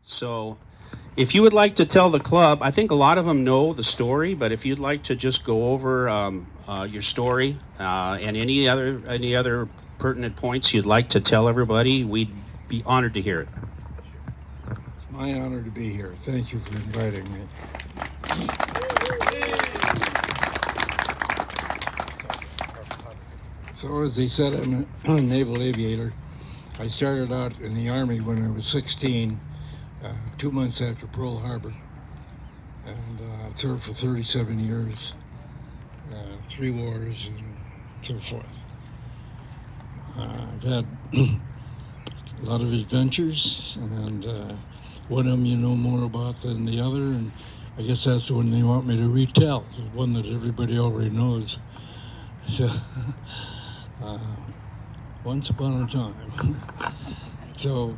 So if you would like to tell the club, I think a lot of them know the story, but if you'd like to just go over your story and any other pertinent points you'd like to tell everybody, we'd be honored to hear it. It's my honor to be here. Thank you for inviting me. So as they said, I'm a naval aviator. I started out in the Army when I was 16, 2 months after Pearl Harbor, and served for 37 years, 3 wars, and so forth. I've had a lot of adventures, and one of them you know more about than the other, and I guess that's the one they want me to retell, the one that everybody already knows. So, once upon a time. So,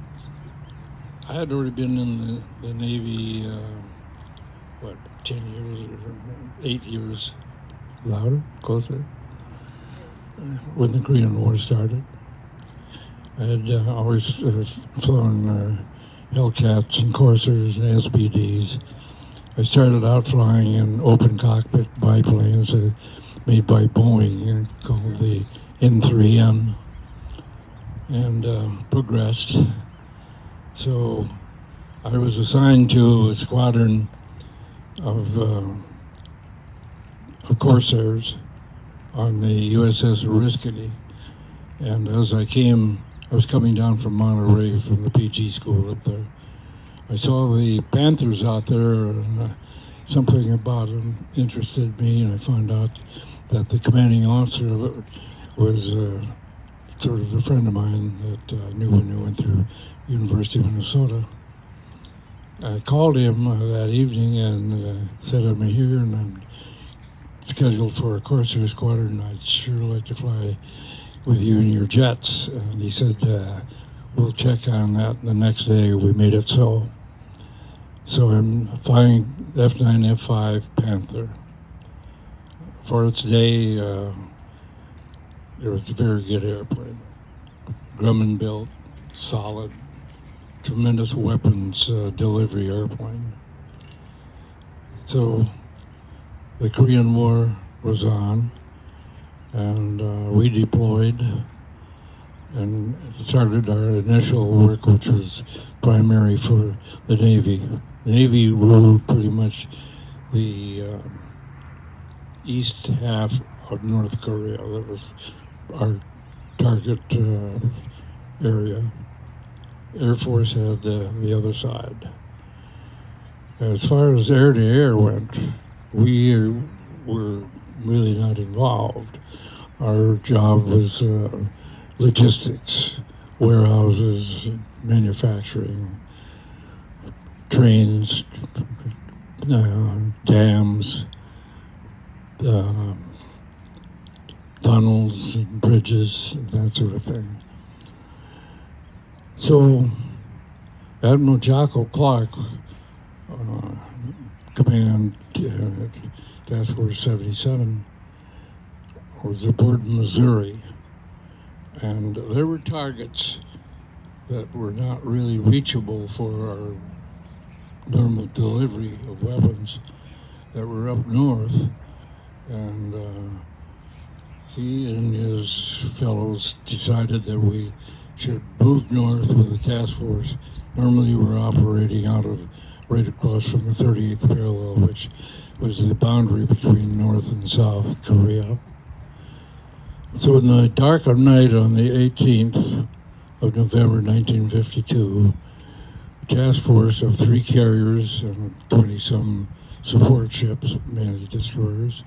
I had already been in the Navy, 10 years or 8 years. Louder? Closer? When the Korean War started. I had always flown Hellcats and Corsairs and SBDs. I started out flying in open cockpit biplanes made by Boeing called the N3M, and progressed. So I was assigned to a squadron of Corsairs on the USS Oriskany, and as I was coming down from Monterey from the PG school up there. I saw the Panthers out there, and something about them interested me, and I found out that the commanding officer of it was sort of a friend of mine that I knew when I went through University of Minnesota. I called him that evening and said, I'm here and I'm scheduled for a Corsair squadron. I'd sure like to fly with you in your jets. And he said, we'll check on that. And the next day we made it so. So I'm flying F-9, F-5 Panther. For its day, it was a very good airplane. Grumman built, solid, tremendous weapons delivery airplane. So the Korean War was on, and we deployed and started our initial work, which was primary for the Navy. The Navy ruled pretty much the east half of North Korea. That was our target area. Air Force had the other side. As far as air-to-air went, we were really not involved. Our job was logistics, warehouses, manufacturing, trains, dams, tunnels, and bridges, and that sort of thing. So, Admiral Jocko Clark, Command Task Force 77, was aboard Missouri, and there were targets that were not really reachable for our normal delivery of weapons that were up north, and he and his fellows decided that we should move north with the task force. Normally we're operating out of right across from the 38th parallel, which was the boundary between North and South Korea. So in the dark of night on the 18th of November 1952, a task force of 3 carriers and 20-some support ships, mainly destroyers,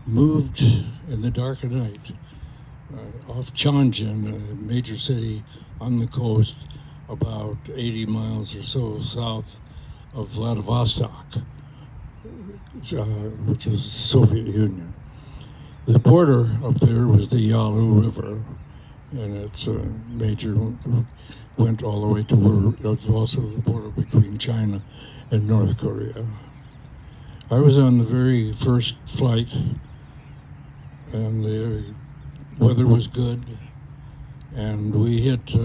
moved in the dark of night off Chongjin, a major city on the coast about 80 miles or so south of Vladivostok, which is the Soviet Union. The border up there was the Yalu River, and it's a major, went all the way to where it was also the border between China and North Korea. I was on the very first flight, and the weather was good, and we hit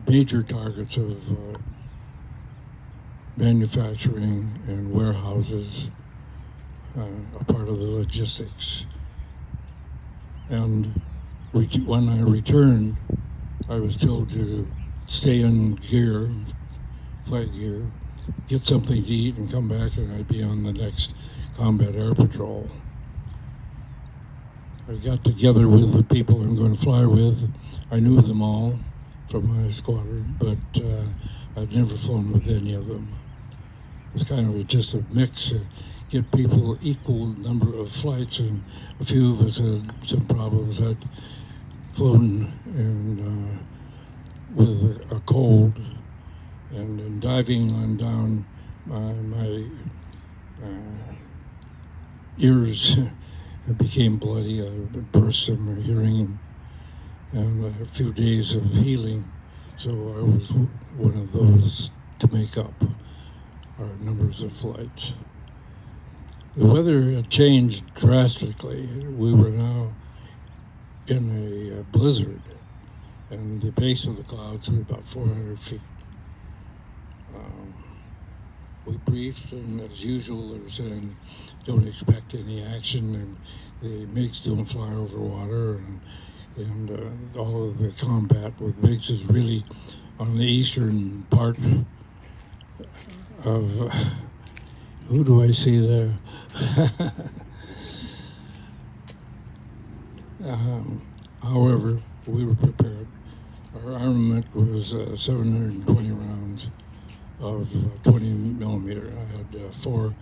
major targets of manufacturing and warehouses, a part of the logistics. And when I returned, I was told to stay in gear, flight gear, get something to eat and come back, and I'd be on the next combat air patrol. I got together with the people I'm going to fly with. I knew them all from my squadron, but I'd never flown with any of them. It was kind of just a mix, get people equal number of flights, and a few of us had some problems. I'd flown and with a cold, and in diving on down, my ears became bloody. I burst in my hearing, and a few days of healing. So I was one of those to make up our numbers of flights. The weather had changed drastically. We were now in a blizzard, and the base of the clouds were about 400 feet. We briefed, and as usual, they were saying, don't expect any action, and the MiGs don't fly over water, and all of the combat with MiGs is really on the eastern part of, who do I see there? However, we were prepared. Our armament was 720 rounds of 20 millimeter. I had 4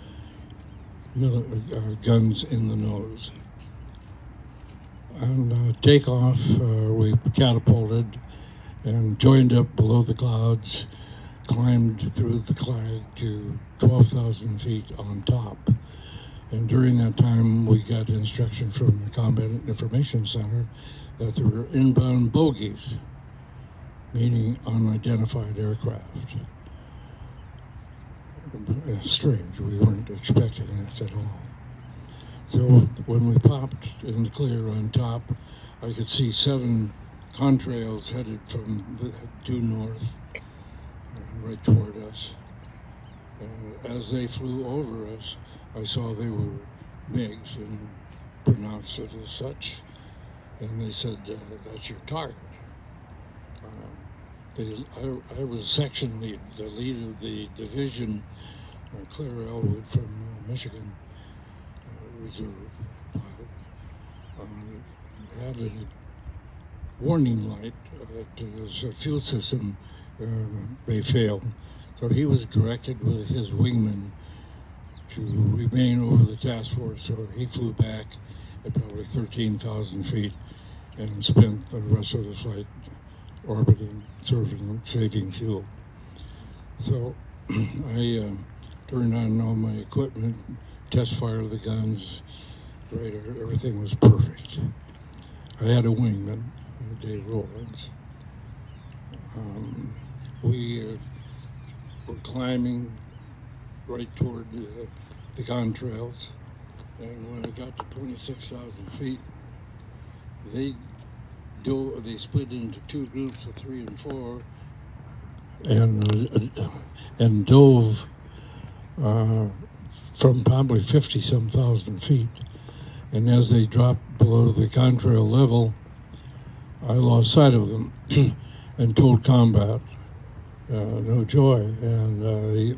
guns in the nose. And takeoff, we catapulted and joined up below the clouds, climbed through the clag to 12,000 feet on top. And during that time, we got instruction from the Combat Information Center that there were inbound bogies, meaning unidentified aircraft. Strange, we weren't expecting it at all. So when we popped in the clear on top, I could see 7 contrails headed from due north right toward us. And as they flew over us, I saw they were MiGs and pronounced it as such. And they said, that's your target. I was section lead, the lead of the division, Claire Elwood from Michigan, reserve pilot, had a warning light that his fuel system may fail. So he was directed with his wingman to remain over the task force. So he flew back at probably 13,000 feet and spent the rest of the flight orbiting, saving fuel. So I turned on all my equipment, test fired the guns, right, everything was perfect. I had a wingman, Dave Rollins. We were climbing right toward the contrails, and when I got to 26,000 feet, they split into 2 groups of 3 and 4, and dove from probably 50-some thousand feet. And as they dropped below the contrail level, I lost sight of them and told combat, no joy. And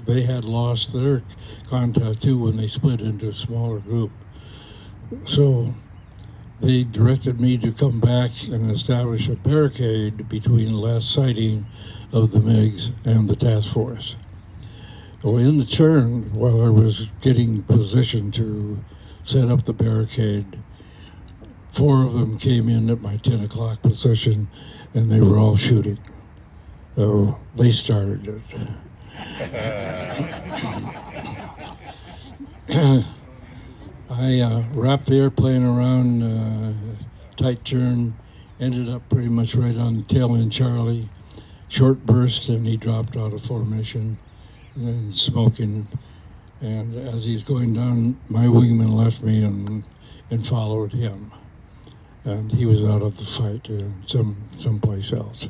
they had lost their contact too when they split into a smaller group. So they directed me to come back and establish a barricade between the last sighting of the MiGs and the task force. Well, in the turn, while I was getting positioned to set up the barricade, 4 of them came in at my 10 o'clock position, and they were all shooting. So they started it. I wrapped the airplane around, tight turn, ended up pretty much right on the tail end Charlie. Short burst, and he dropped out of formation, and then smoking. And as he's going down, my wingman left me and followed him. And he was out of the fight someplace else.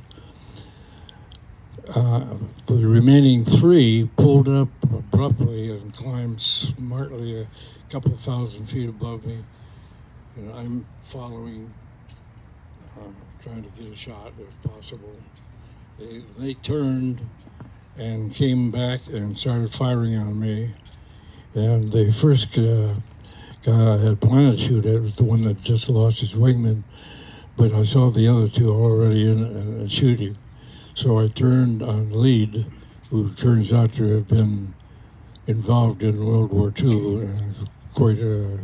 The remaining three pulled up abruptly and climbed smartly a couple thousand feet above me, and I'm following, trying to get a shot if possible. They turned and came back and started firing on me, and the first guy I had planned to shoot at was the one that just lost his wingman, but I saw the other two already in shooting. So I turned on Lead, who turns out to have been involved in World War II and quite a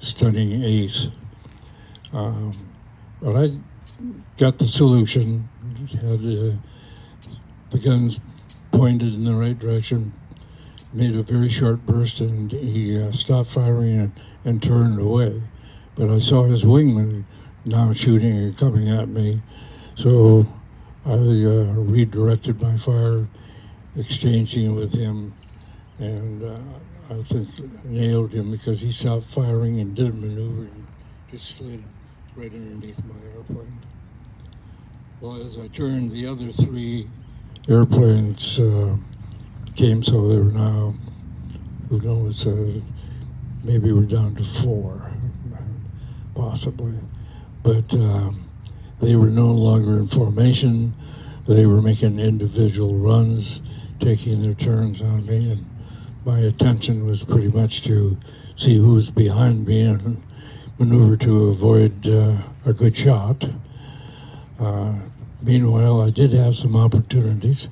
stunning ace. But I got the solution, had the guns pointed in the right direction, made a very short burst, and he stopped firing and turned away. But I saw his wingman now shooting and coming at me, so I redirected my fire, exchanging with him, and I think nailed him because he stopped firing and did a maneuver and just slid right underneath my airplane. Well, as I turned, the other three airplanes came, so they were now, who knows, maybe we're down to 4, possibly. But they were no longer in formation. They were making individual runs, taking their turns on me, and my attention was pretty much to see who was behind me and maneuver to avoid a good shot. Meanwhile, I did have some opportunities.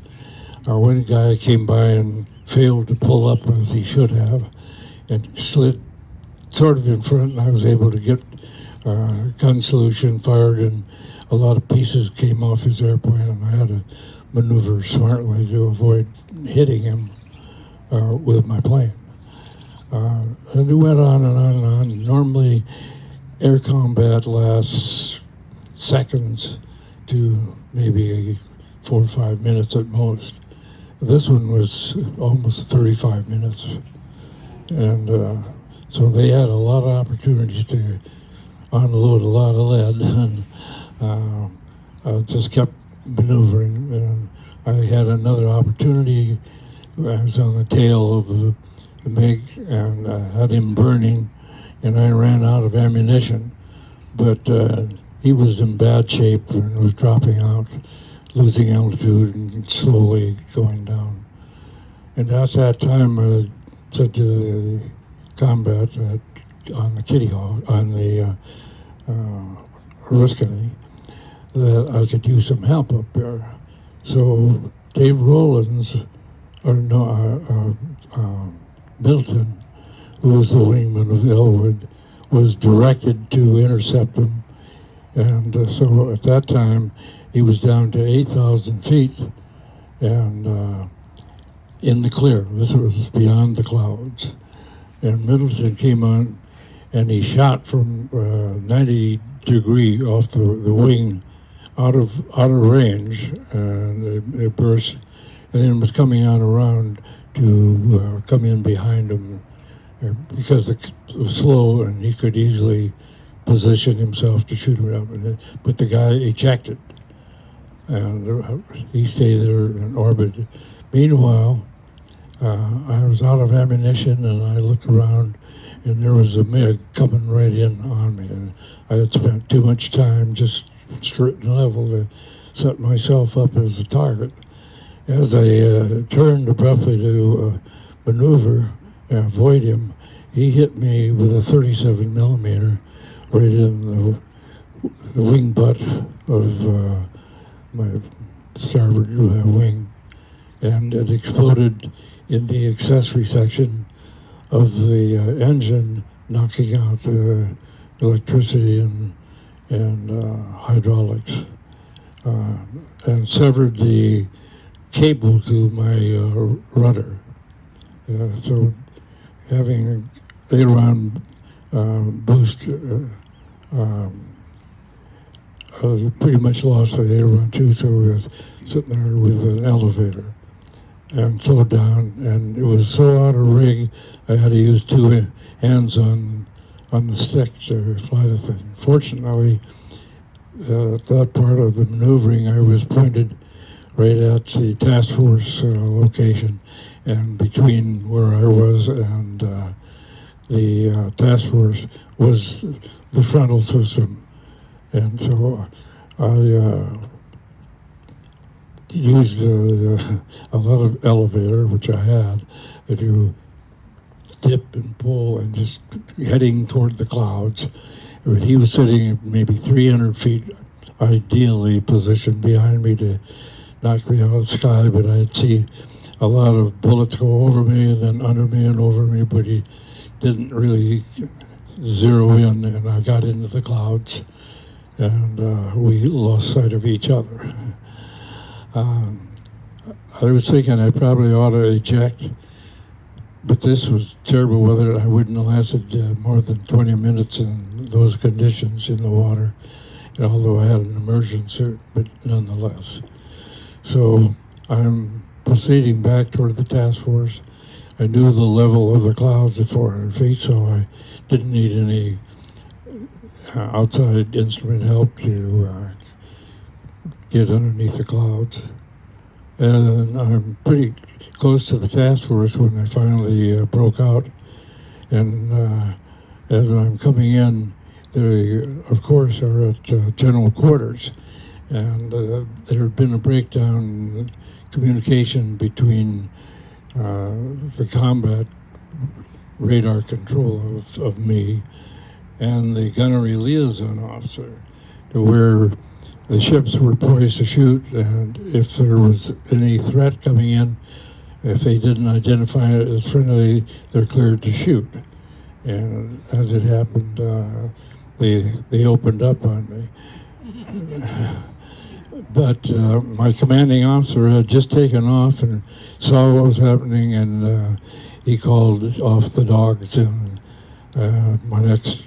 One guy came by and failed to pull up as he should have, and slid sort of in front, and I was able to get gun solution fired, and a lot of pieces came off his airplane, and I had to maneuver smartly to avoid hitting him with my plane. And it went on and on and on. Normally, air combat lasts seconds to maybe 4 or 5 minutes at most. This one was almost 35 minutes. And so they had a lot of opportunities to unload a lot of lead, and I just kept maneuvering. And I had another opportunity. I was on the tail of the MiG and had him burning, and I ran out of ammunition. But he was in bad shape and was dropping out, losing altitude and slowly going down. And at that time, I said to the combat on the Kitty Hawk, on the Oriskany, that I could use some help up there. So Dave Rowlands, Milton, who was the wingman of Elwood, was directed to intercept him. And so at that time, he was down to 8,000 feet and in the clear. This was beyond the clouds. And Middleton came on, and he shot from 90 degree off the wing out of range, and it burst, and then was coming out around to come in behind him because it was slow, and he could easily position himself to shoot him up. But the guy ejected, and he stayed there in orbit. Meanwhile, I was out of ammunition, and I looked around, and there was a MiG coming right in on me. And I had spent too much time just straight and level to set myself up as a target. As I turned abruptly to maneuver and avoid him, he hit me with a 37 millimeter right in the wing butt of my starboard wing, and it exploded in the accessory section of the engine, knocking out electricity and hydraulics, and severed the cable to my rudder. So having aileron boost, I pretty much lost the aileron too, so I was sitting there with an elevator and slowed down, and it was so out of rig, I had to use 2 hands on the stick to fly the thing. Fortunately, at that part of the maneuvering, I was pointed right at the task force location, and between where I was and the task force was the frontal system. And so I used a lot of elevator, which I had, to dip and pull and just heading toward the clouds. But he was sitting maybe 300 feet, ideally positioned behind me to knock me out of the sky, but I'd see a lot of bullets go over me and then under me and over me, but he didn't really zero in, and I got into the clouds, and we lost sight of each other. I was thinking I probably ought to eject, but this was terrible weather. I wouldn't have lasted more than 20 minutes in those conditions in the water, and although I had an immersion suit, but nonetheless. So I'm proceeding back toward the task force. I knew the level of the clouds at 400 feet, so I didn't need any outside instrument help to get underneath the clouds. And I'm pretty close to the task force when I finally broke out. And as I'm coming in, they, of course, are at general quarters. And there had been a breakdown in communication between the combat radar control of me and the gunnery liaison officer, to where the ships were poised to shoot, and if there was any threat coming in, if they didn't identify it as friendly, they're cleared to shoot. And as it happened, they opened up on me. But my commanding officer had just taken off and saw what was happening, and he called off the dogs. And my next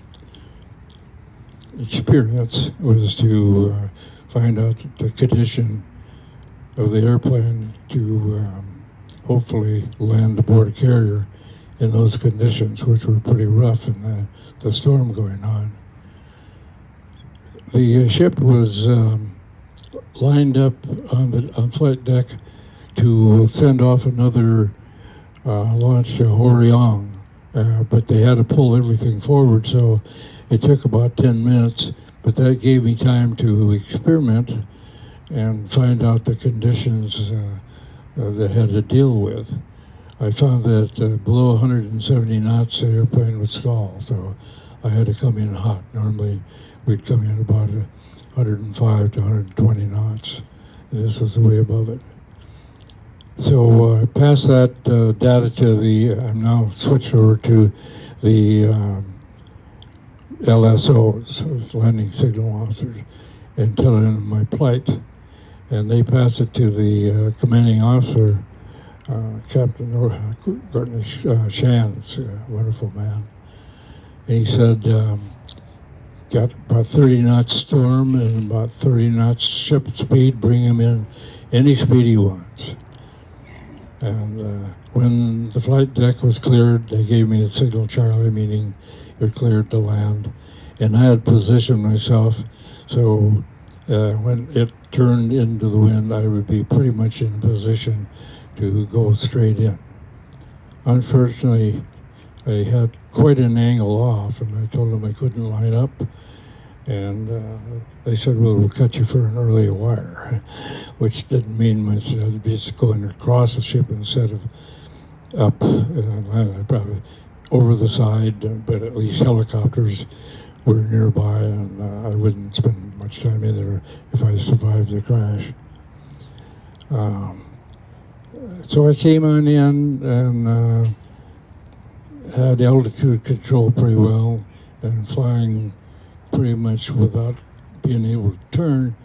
experience was to find out the condition of the airplane to hopefully land aboard a carrier in those conditions, which were pretty rough in the storm going on. The ship was lined up on flight deck to send off another launch to Horiong, but they had to pull everything forward, so it took about 10 minutes, but that gave me time to experiment and find out the conditions that I had to deal with. I found that below 170 knots, the airplane would stall, so I had to come in hot. Normally, we'd come in about 105 to 120 knots, and this was way above it. So I passed that data to I'm now switched over to the LSOs, landing signal officers, and tell them my plight. And they passed it to the commanding officer, Captain Shands, a wonderful man. And he said, got about 30 knots storm and about 30 knots ship speed, bring him in any speed he wants. And when the flight deck was cleared, they gave me a signal Charlie, meaning you're cleared to land. And I had positioned myself so when it turned into the wind, I would be pretty much in position to go straight in. Unfortunately, I had quite an angle off, and I told them I couldn't line up. And they said, well, we'll cut you for an early wire, which didn't mean much. I'd be just going across the ship instead of up, probably over the side, but at least helicopters were nearby, and I wouldn't spend much time in there if I survived the crash. So I came on in and had altitude control pretty well, and flying pretty much without being able to turn.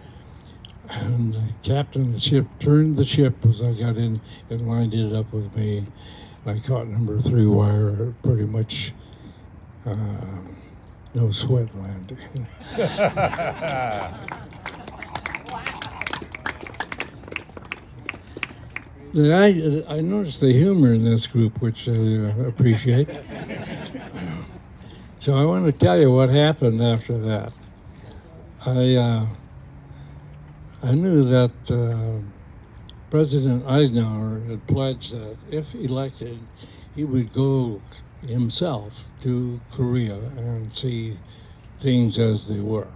And the captain of the ship turned the ship as I got in and lined it up with me. And I caught number 3 wire, pretty much no sweat landing. I noticed the humor in this group, which I appreciate. So I want to tell you what happened after that. I knew that President Eisenhower had pledged that if elected, he would go himself to Korea and see things as they were.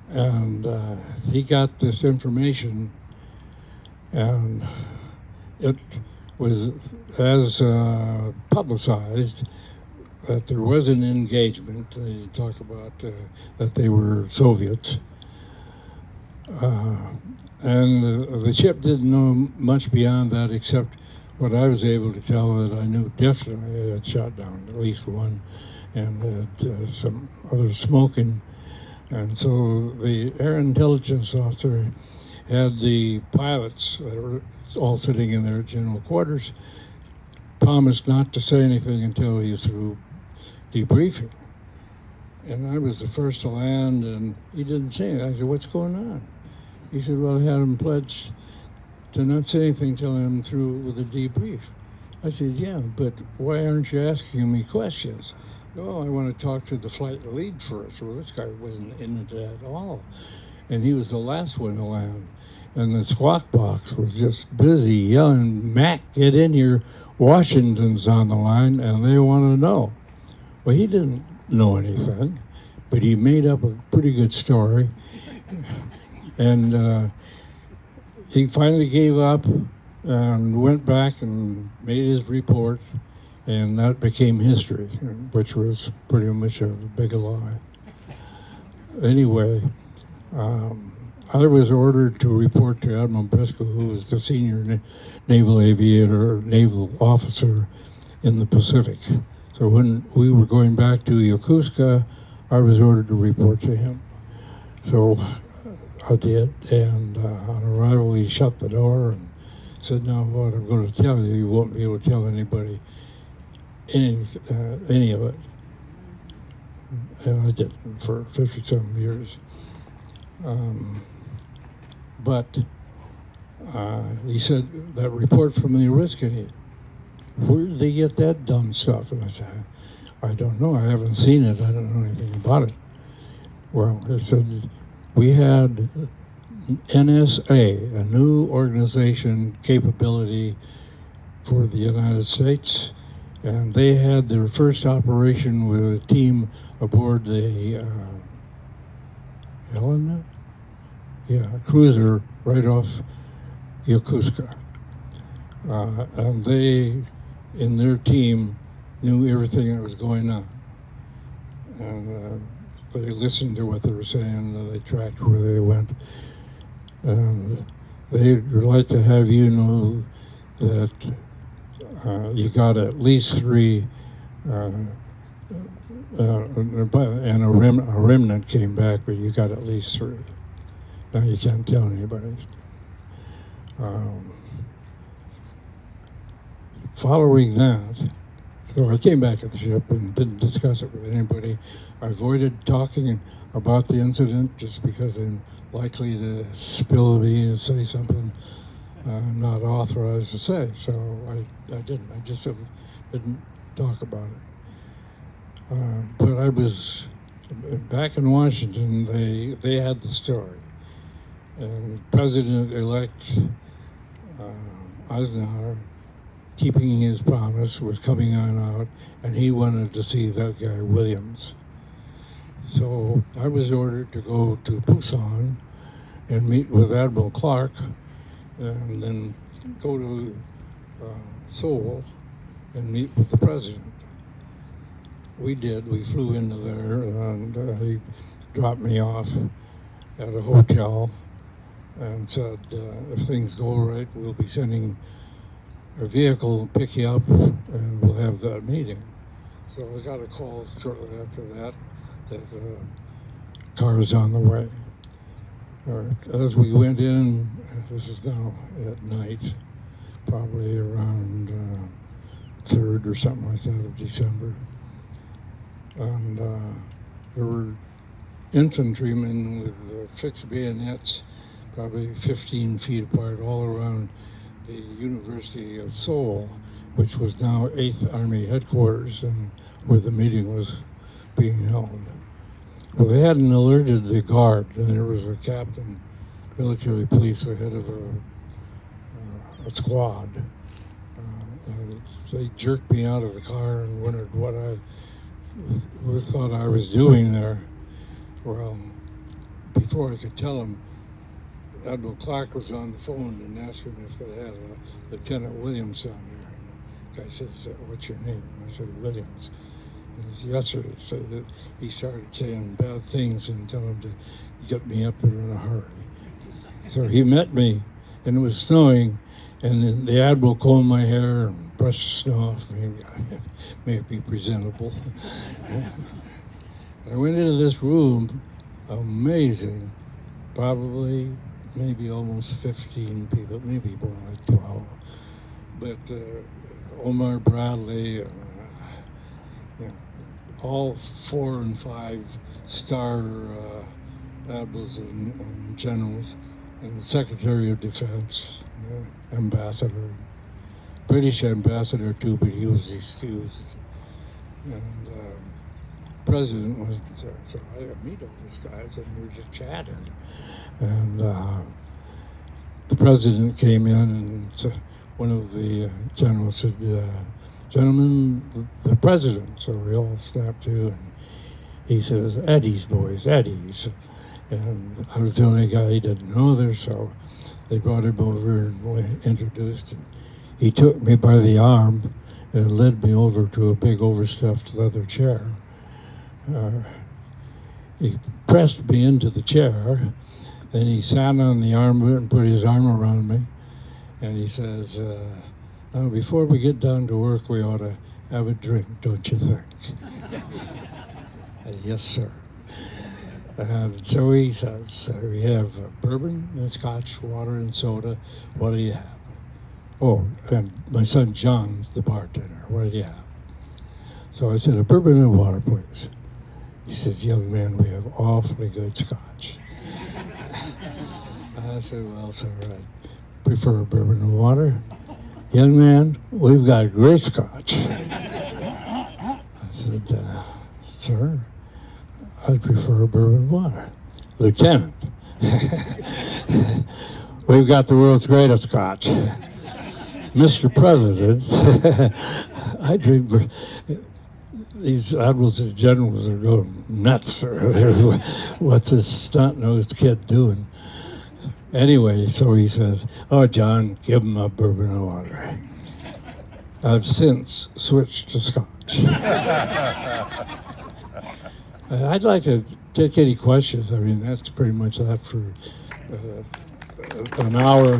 And he got this information, and it was as publicized that there was an engagement. They talk about that they were Soviets. And the ship didn't know much beyond that, except what I was able to tell that I knew definitely had shot down at least one, and had some other smoking. And so the air intelligence officer had the pilots that were all sitting in their general quarters promised not to say anything until he was through debriefing. And I was the first to land, and he didn't say anything. I said, "What's going on?" He said, "Well, I had him pledged to not say anything until I'm through with the debrief." I said, "Yeah, but why aren't you asking me questions?" "Oh, I want to talk to the flight lead first." Well, this guy wasn't in it at all. And he was the last one to land. And the squawk box was just busy yelling, "Mac, get in here. Washington's on the line, and they want to know." Well, he didn't know anything, but he made up a pretty good story. And he finally gave up and went back and made his report, and that became history, which was pretty much a big lie. Anyway, I was ordered to report to Admiral Briscoe, who was the senior naval aviator, naval officer in the Pacific. So when we were going back to Yokosuka, I was ordered to report to him. So I did, and on arrival, he shut the door and said, "Now, what I'm going to tell you, you won't be able to tell anybody any of it." And I did for 50-some years. But he said, "That report from the Oriskany, where did they get that dumb stuff?" And I said, "I don't know. I haven't seen it. I don't know anything about it." Well, he said, "We had NSA, a new organization capability for the United States, and they had their first operation with a team aboard the Helena? Yeah, cruiser right off Yokosuka. And they, in their team, knew everything that was going on. And they listened to what they were saying, they tracked where they went. And they'd like to have you know that you got at least 3, and a remnant came back, but you got at least 3. Now you can't tell anybody. Following that, so I came back at the ship and didn't discuss it with anybody. I avoided talking about the incident just because I'm likely to spill the beans and say something I'm not authorized to say. So I didn't. I just didn't talk about it. But I was back in Washington. They had the story, and President-elect Eisenhower, keeping his promise, was coming on out, and he wanted to see that guy Williams. So I was ordered to go to Busan and meet with Admiral Clark, and then go to Seoul and meet with the president. We did. We flew into there, and he dropped me off at a hotel and said, if things go right, we'll be sending a vehicle to pick you up, and we'll have that meeting. So I got a call shortly after that car is on the way. As we went in, this is now at night, probably around 3rd or something like that of December. And there were infantrymen with fixed bayonets, probably 15 feet apart, all around the University of Seoul, which was now 8th Army headquarters and where the meeting was being held. Well, they hadn't alerted the guard, and there was a captain, military police, ahead of squad. They jerked me out of the car and wondered what I thought I was doing there. Well, before I could tell them, Admiral Clark was on the phone and asked him if they had Lieutenant Williams on there. And the guy says, "What's your name?" And I said, "Williams." And he said, "Yes, sir." So that he started saying bad things and telling him to get me up there in a hurry. So he met me, and it was snowing, and then the Admiral combed my hair and brushed the snow off me, made it be presentable. I went into this room, amazing, probably maybe almost 15 people, maybe more like 12. But Omar Bradley, you know, all 4 and 5 star admirals and generals, and the Secretary of Defense, ambassador, British ambassador too, but he was excused. And president was there, so I meet all these guys, and we were just chatting. And the president came in, and one of the generals said, "Gentlemen, the president." So we all snapped to, and he says, "Eddie's boys, Eddie's." And I was the only guy he didn't know there, so they brought him over and we introduced him. He took me by the arm and led me over to a big overstuffed leather chair. He pressed me into the chair, then he sat on the arm of it and put his arm around me, and he says, "Now, before we get down to work, we ought to have a drink, don't you think?" "Yes, sir." And so he says, "We have bourbon and scotch, water and soda. What do you have?" "Oh, and my son John's the bartender. What do you have?" So I said, "A bourbon and water, please." He says, "Young man, we have awfully good scotch." I said, "Well, sir, I prefer bourbon and water." "Young man, we've got great scotch." I said, "Sir, I prefer bourbon and water." "Lieutenant, we've got the world's greatest scotch." "Mr. President, I drink." These admirals and generals are going nuts. What's this stunt-nosed kid doing? Anyway, so he says, "Oh, John, give him a bourbon and water." I've since switched to scotch. I'd like to take any questions. I mean, that's pretty much that for an hour.